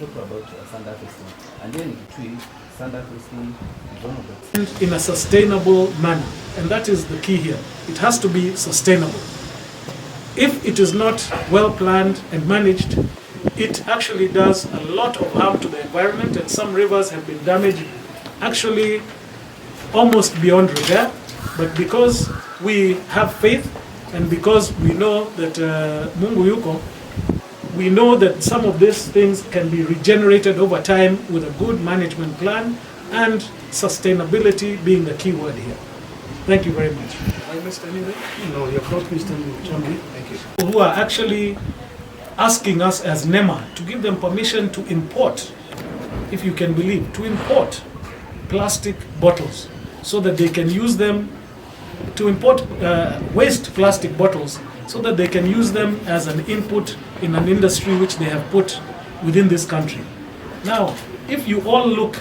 talk about sand harvesting. And then tree, sand harvesting is one of the... In a sustainable manner, and that is the key here. It has to be sustainable. If it is not well planned and managed, it actually does a lot of harm to the environment, and some rivers have been damaged actually almost beyond repair. But because we have faith and because we know that Mungu yuko, we know that some of these things can be regenerated over time with a good management plan, and sustainability being the key word here. Thank you very much. Have I missed anything? No, you're not Mr. Chombi. Thank you. Who are actually asking us as Nema to give them permission to import, if you can believe, to import plastic bottles so that they can use them, to import waste plastic bottles so that they can use them as an input in an industry which they have put within this country. Now, if you all look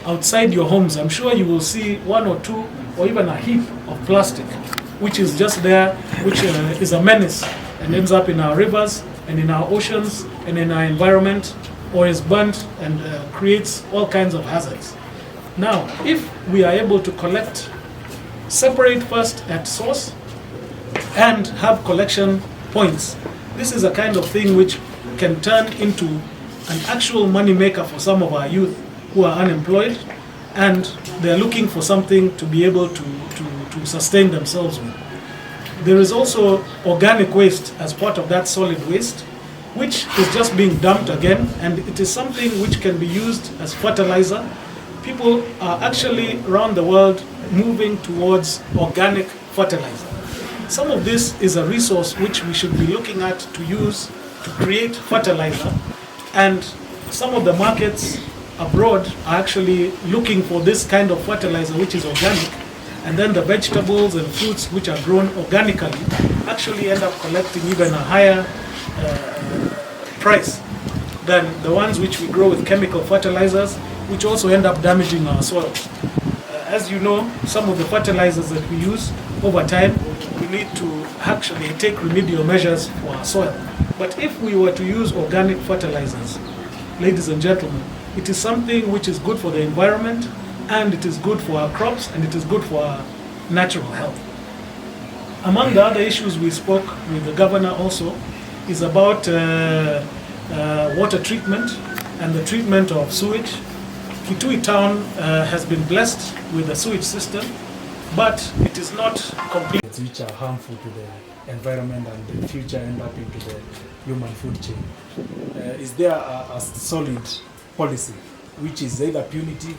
outside your homes, I'm sure you will see one or two or even a heap of plastic which is just there, which is a menace and ends up in our rivers and in our oceans and in our environment, or is burnt and creates all kinds of hazards. Now, if we are able to collect, separate first at source and have collection points, this is a kind of thing which can turn into an actual money maker for some of our youth who are unemployed and they're looking for something to be able to sustain themselves with. There is also organic waste as part of that solid waste, which is just being dumped again, and it is something which can be used as fertilizer. People are actually around the world moving towards organic fertilizer. Some of this is a resource which we should be looking at to use to create fertilizer, and some of the markets abroad are actually looking for this kind of fertilizer which is organic, and then the vegetables and fruits which are grown organically actually end up collecting even a higher price than the ones which we grow with chemical fertilizers, which also end up damaging our soil. As you know, some of the fertilizers that we use over time, we need to actually take remedial measures for our soil. But if we were to use organic fertilizers, ladies and gentlemen, it is something which is good for the environment, and it is good for our crops, and it is good for our natural health. Among the other issues we spoke with the governor also is about water treatment and the treatment of sewage. Kitui town has been blessed with a sewage system, but it is not complete. Which are harmful to the environment and in the future end up into the human food chain. Is there a solid policy which is either punitive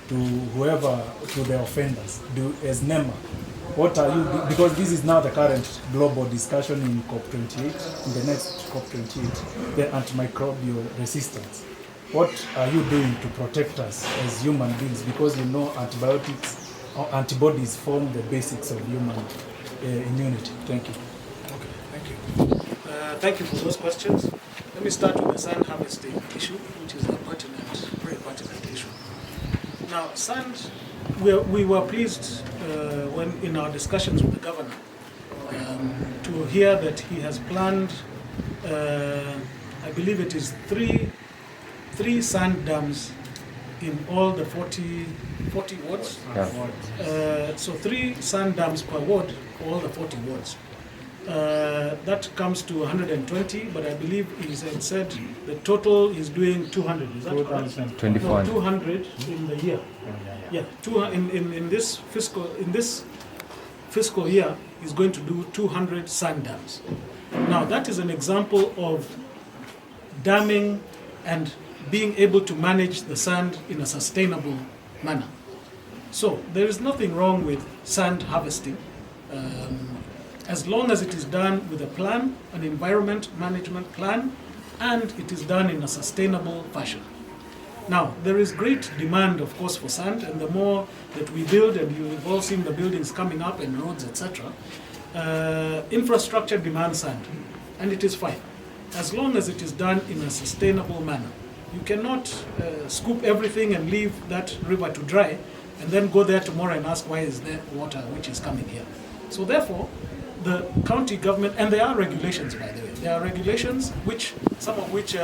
to whoever, to the offenders, as Nema? What are you, because this is now the current global discussion in COP28, in the next COP28, the antimicrobial resistance. What are you doing to protect us as human beings? Because you know antibiotics or antibodies form the basics of human immunity. Thank you. Okay, thank you. Thank you for those questions. Let me start with the sand harvesting issue, which is a very pertinent issue. Now, sand, we were pleased when in our discussions with the governor to hear that he has planned, I believe it is three sand dams in all the 40 wards. Yeah. So 3 sand dams per ward for all the 40 wards. That comes to 120, but I believe he said the total is doing 200. Is that correct? 24. No, 200 in the year. Yeah, in this fiscal year is going to do 200 sand dams. Now that is an example of damming and being able to manage the sand in a sustainable manner. So there is nothing wrong with sand harvesting as long as it is done with a plan, an environment management plan, and it is done in a sustainable fashion. Now, there is great demand, of course, for sand, and the more that we build, and you've all seen the buildings coming up and roads, etc., infrastructure demands sand, and it is fine, as long as it is done in a sustainable manner. You cannot scoop everything and leave that river to dry, and then go there tomorrow and ask why is there water which is coming here. So therefore, the county government, and there are regulations, by the way. There are regulations, some of which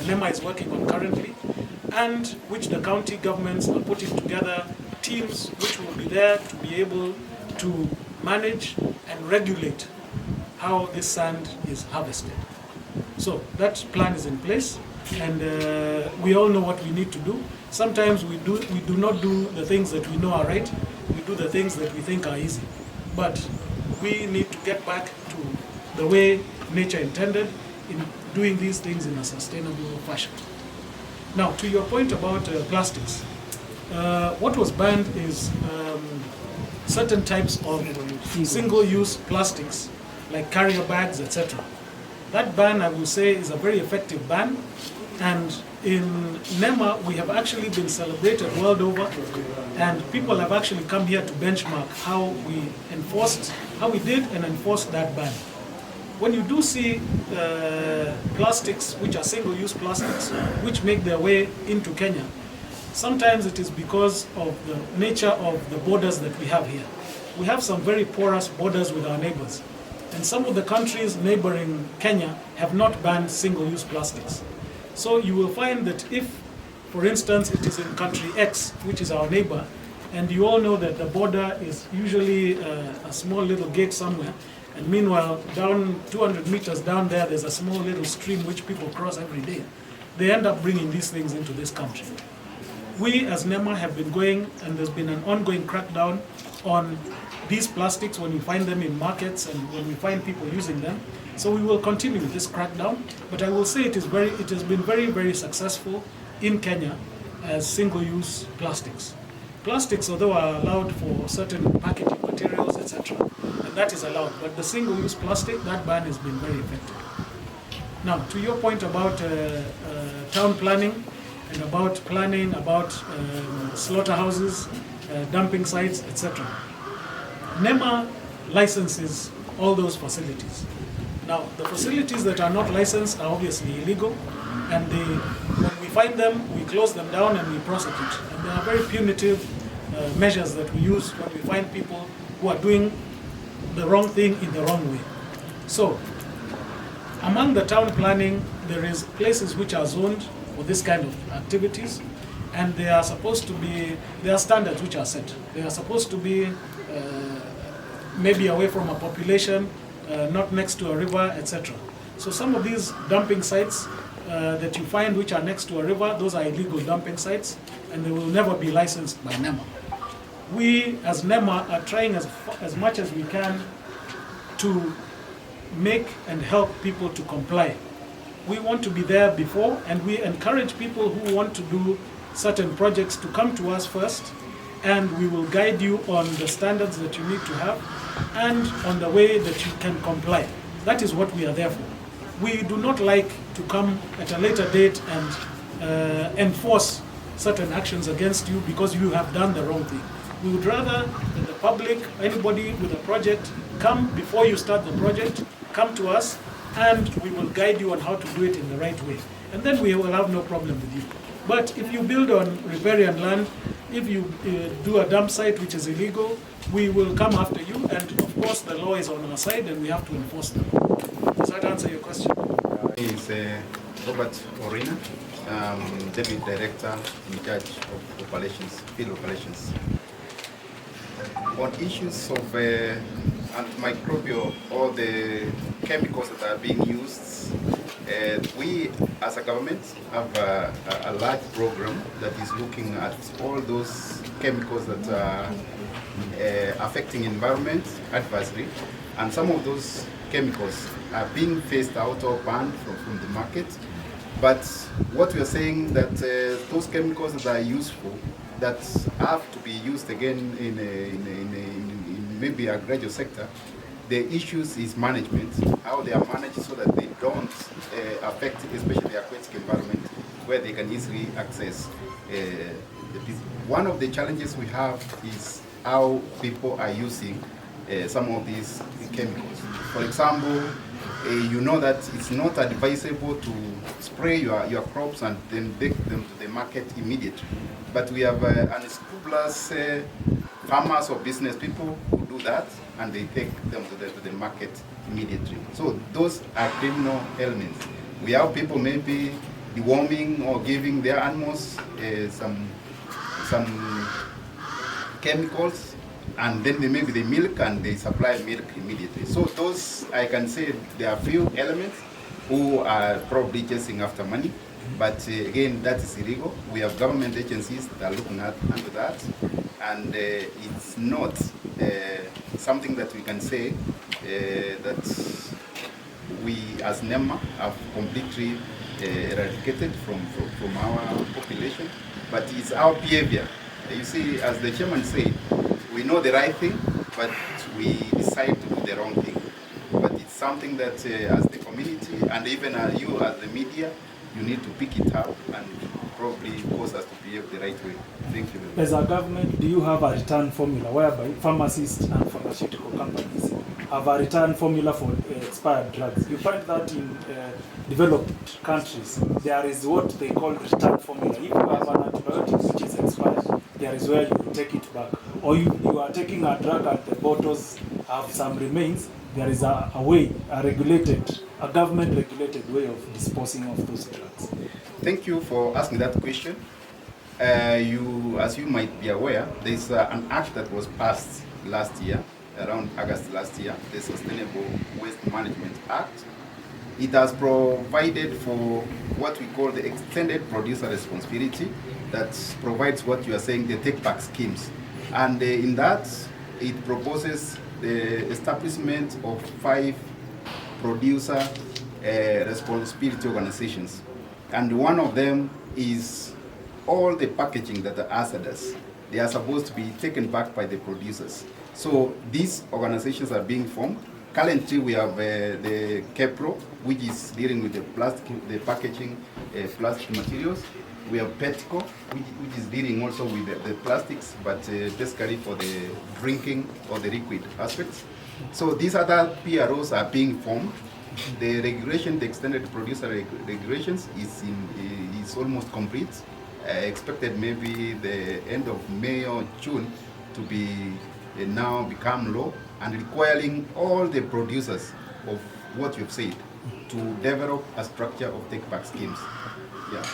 Nema is working on currently, and which the county governments are putting together teams which will be there to be able to manage and regulate how this sand is harvested. So that plan is in place, and we all know what we need to do. Sometimes we do not do the things that we know are right. We do the things that we think are easy. But we need to get back to the way nature intended in doing these things in a sustainable fashion. Now, to your point about plastics, what was banned is certain types of single-use plastics, like carrier bags, etc. That ban, I will say, is a very effective ban, and in Nema we have actually been celebrated world over, and people have actually come here to benchmark how we did and enforced that ban. When you do see plastics, which are single-use plastics, which make their way into Kenya, sometimes it is because of the nature of the borders that we have here. We have some very porous borders with our neighbors. And some of the countries neighboring Kenya have not banned single-use plastics. So you will find that if, for instance, it is in country X, which is our neighbor, and you all know that the border is usually a small little gate somewhere, and meanwhile, down 200 meters down there, there's a small little stream which people cross every day. They end up bringing these things into this country. We as Nema have been going, and there's been an ongoing crackdown on these plastics when we find them in markets and when we find people using them. So we will continue with this crackdown, but I will say it has been very, very successful in Kenya as single-use plastics. Plastics, although are allowed for certain packaging materials, etc., and that is allowed, but the single-use plastic, that ban has been very effective. Now, to your point about town planning and about planning about slaughterhouses, dumping sites, etc. Nema licenses all those facilities. Now, the facilities that are not licensed are obviously illegal, and when we find them, we close them down and we prosecute. And there are very punitive measures that we use when we find people who are doing the wrong thing in the wrong way. So, among the town planning, there is places which are zoned for this kind of activities, and there are standards which are set. They are supposed to be maybe away from a population, not next to a river, etc. So some of these dumping sites that you find which are next to a river, those are illegal dumping sites, and they will never be licensed by Nema. We as Nema are trying as much as we can to make and help people to comply. We want to be there before, and we encourage people who want to do certain projects to come to us first, and we will guide you on the standards that you need to have and on the way that you can comply. That is what we are there for. We do not like to come at a later date and enforce certain actions against you because you have done the wrong thing. We would rather that the public, anybody with a project, come before you start the project, come to us, and we will guide you on how to do it in the right way. And then we will have no problem with you. But if you build on riparian land, if you do a dump site which is illegal, we will come after you, and of course the law is on our side and we have to enforce them. Does that answer your question? Is Robert Orina, Deputy Director in charge of operations, field operations. On issues of antimicrobial or the chemicals that are being used, we as a government have a large program that is looking at all those chemicals that are affecting environment adversely, and some of those chemicals are being phased out or banned from the market. But what we are saying that those chemicals that are useful, that have to be used again in maybe a gradual sector, the issues is management, how they are managed so that they don't affect especially the aquatic environment where they can easily access one of the challenges we have is how people are using some of these chemicals. For example, you know that it's not advisable to spray your crops and then take them to the market immediately. But we have unscrupulous farmers or business people who do that, and they take them to the market immediately. So those are criminal elements. We have people maybe deworming or giving their animals some chemicals, and then maybe they milk and they supply milk immediately. So those, I can say, there are few elements who are probably chasing after money, but again, that is illegal. We have government agencies that are looking at under that, and it's not something that we can say that we as Nema have completely eradicated from our population, but it's our behavior. You see, as the chairman said, we know the right thing, but we decide to do the wrong thing. But it's something that as the community and even you as the media, you need to pick it up and probably cause us to behave the right way. Thank you very much. As a government, do you have a return formula whereby pharmacists and pharmaceutical companies have a return formula for expired drugs? You find that in developed countries, there is what they call return formula. If you have an antibiotic which is expired, there is where you take it back. Or you are taking a drug and the bottles have some remains, there is a way, a government-regulated way of disposing of those drugs. Thank you for asking that question. As you might be aware, there's an act that was passed last year, around August last year, the Sustainable Waste Management Act. It has provided for what we call the extended producer responsibility that provides what you are saying, the take-back schemes. And in that, it proposes the establishment of 5 producer responsibility organizations. And one of them is all the packaging that are hazardous. They are supposed to be taken back by the producers. So these organizations are being formed. Currently, we have the KEPRO, which is dealing with the plastic, the packaging, plastic materials. We have PETCO, which is dealing also with the plastics, but basically for the drinking or the liquid aspects. So these other PROs are being formed. The regulation, the extended producer regulations is almost complete. Expected maybe the end of May or June to be now become law, and requiring all the producers of what you've said to develop a structure of take-back schemes. Yeah.